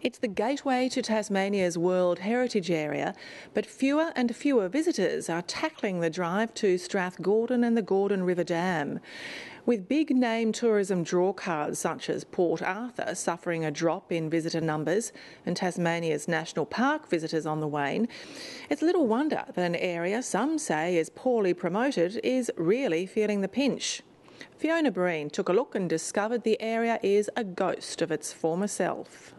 It's the gateway to Tasmania's World Heritage Area, but fewer and fewer visitors are tackling the drive to Strathgordon and the Gordon River Dam. With big-name tourism drawcards such as Port Arthur suffering a drop in visitor numbers and Tasmania's national park visitors on the wane, it's little wonder that an area some say is poorly promoted is really feeling the pinch. Fiona Breen took a look and discovered the area is a ghost of its former self.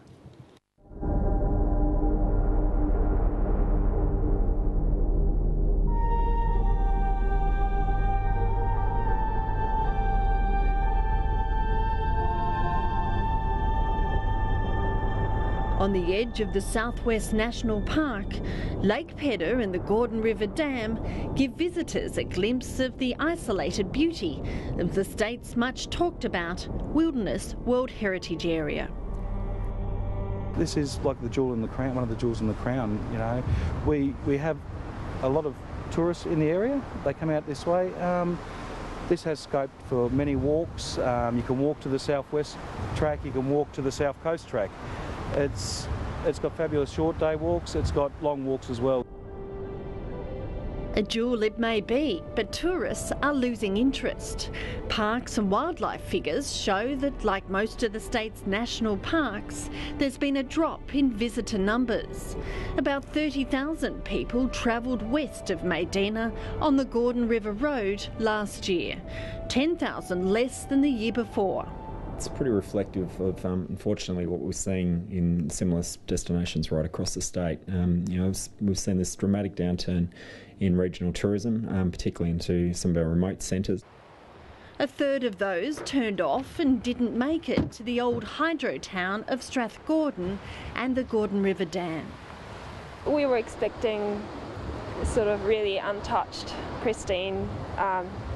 On the edge of the Southwest National Park, Lake Pedder and the Gordon River Dam give visitors a glimpse of the isolated beauty of the state's much talked about Wilderness World Heritage Area. This is like the jewel in the crown, one of the jewels in the crown, you know. We have a lot of tourists in the area. They come out this way. This has scope for many walks. You can walk to the southwest track, you can walk to the south coast track. It's got fabulous short day walks, it's got long walks as well. A jewel it may be, but tourists are losing interest. Parks and wildlife figures show that, like most of the state's national parks, there's been a drop in visitor numbers. About 30,000 people travelled west of Maydena on the Gordon River Road last year, 10,000 less than the year before. It's pretty reflective of, unfortunately, what we're seeing in similar destinations right across the state. We've seen this dramatic downturn in regional tourism, particularly into some of our remote centres. A third of those turned off and didn't make it to the old hydro town of Strathgordon and the Gordon River Dam. We were expecting sort of really untouched, pristine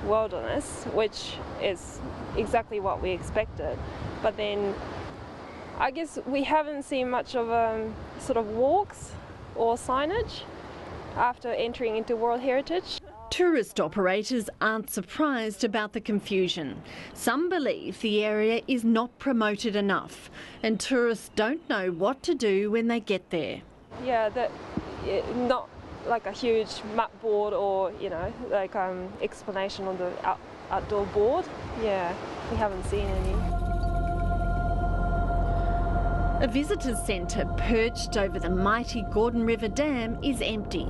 wilderness, which is exactly what we expected. But then I guess we haven't seen much of sort of walks or signage after entering into World Heritage. Tourist operators aren't surprised about the confusion. Some believe the area is not promoted enough and tourists don't know what to do when they get there. Yeah, not like a huge map board or, like explanation on the outdoor board. Yeah, we haven't seen any. A visitors centre perched over the mighty Gordon River Dam is empty.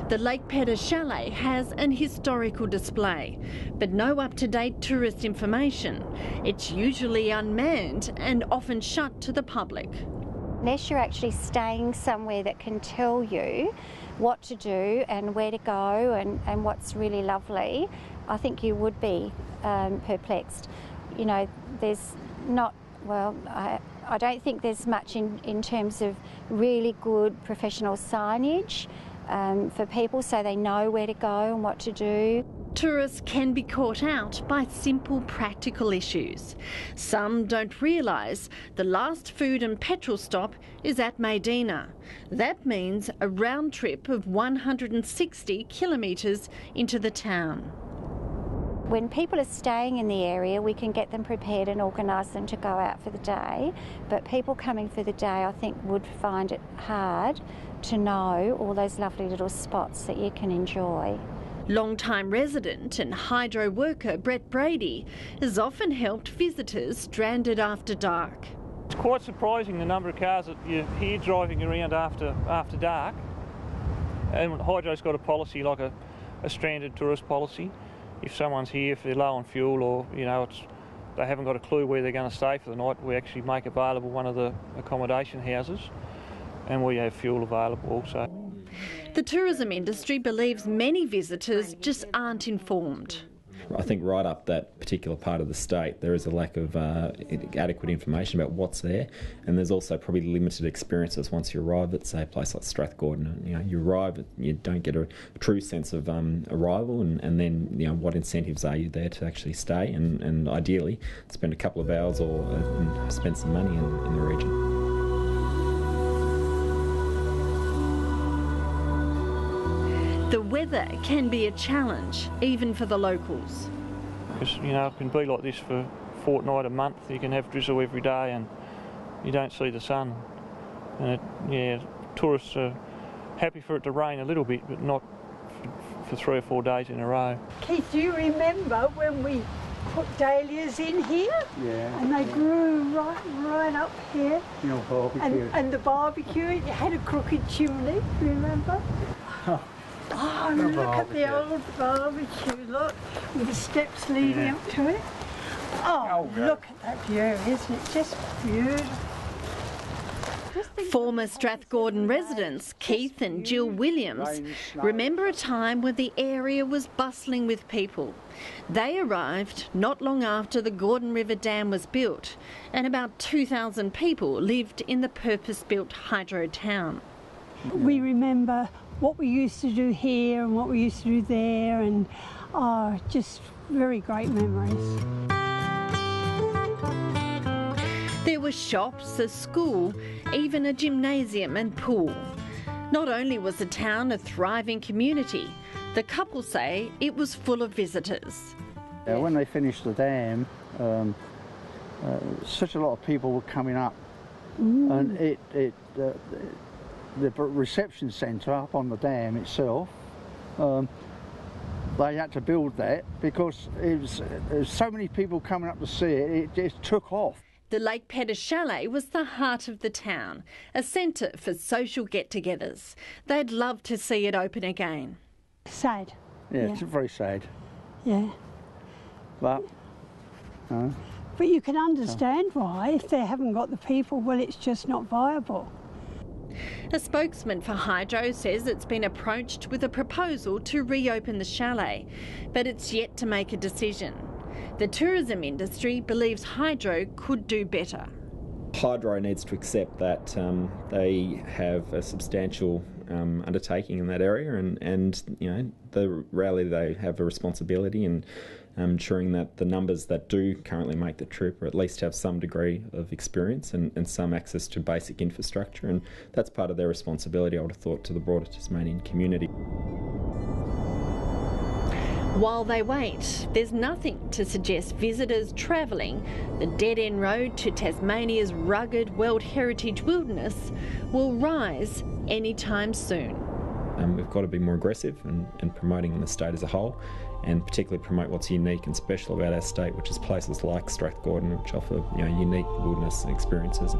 The Lake Pedder Chalet has an historical display, but no up-to-date tourist information. It's usually unmanned and often shut to the public. Unless you're actually staying somewhere that can tell you what to do and where to go and what's really lovely, I think you would be perplexed. There's not, I don't think there's much in terms of really good professional signage for people so they know where to go and what to do. Tourists can be caught out by simple practical issues. Some don't realise the last food and petrol stop is at Maydena. That means a round trip of 160 kilometres into the town. When people are staying in the area, we can get them prepared and organise them to go out for the day. But people coming for the day, I think, would find it hard to know all those lovely little spots that you can enjoy. Long-time resident and hydro worker BRADY has often helped visitors stranded after dark. It's quite surprising the number of cars that you hear driving around after dark. And Hydro's got a policy like a stranded tourist policy. If someone's here, if they're low on fuel or they haven't got a clue where they're going to stay for the night, we actually make available one of the accommodation houses, and we have fuel available also. The tourism industry believes many visitors just aren't informed. I think right up that particular part of the state there is a lack of adequate information about what's there, and there's also probably limited experiences once you arrive at, say, a place like Strathgordon. You arrive, you don't get a true sense of arrival, and then what incentives are you there to actually stay and ideally spend a couple of hours or spend some money in the region. The weather can be a challenge, even for the locals. Because, it can be like this for a fortnight, a month. You can have drizzle every day and you don't see the sun And tourists are happy for it to rain a little bit, but not for 3 or 4 days in a row. Keith, do you remember when we put dahlias in here? Yeah. And they grew right up here. Barbecue. And the barbecue, you had a crooked chimney, remember? Oh, look at the old barbecue, look, with the steps leading up to it. Oh, look at that view, isn't it just beautiful? Former Strathgordon residents Keith and Jill Williams remember a time when the area was bustling with people. They arrived not long after the Gordon River Dam was built, and about 2,000 people lived in the purpose-built hydro town. We remember what we used to do here and what we used to do there, and just very great memories. There were shops, a school, even a gymnasium and pool. Not only was the town a thriving community, the couple say it was full of visitors. When they finished the dam, such a lot of people were coming up, and the reception centre up on the dam itself, they had to build that because there was so many people coming up to see it, it just took off. The Lake Pedder Chalet was the heart of the town, a centre for social get-togethers. They'd love to see it open again. Sad. Yeah, it's very sad. Yeah. But you can understand why. If they haven't got the people, well, it's just not viable. A spokesman for Hydro says it's been approached with a proposal to reopen the chalet, but it's yet to make a decision. The tourism industry believes Hydro could do better. Hydro needs to accept that they have a substantial undertaking in that area, and the reality they have a responsibility in ensuring that the numbers that do currently make the trip or at least have some degree of experience and some access to basic infrastructure, and that's part of their responsibility, I would have thought, to the broader Tasmanian community. While they wait, there's nothing to suggest visitors travelling the dead-end road to Tasmania's rugged World Heritage wilderness will rise anytime soon. We've got to be more aggressive in promoting the state as a whole, and particularly promote what's unique and special about our state, which is places like Strathgordon, which offer unique wilderness experiences.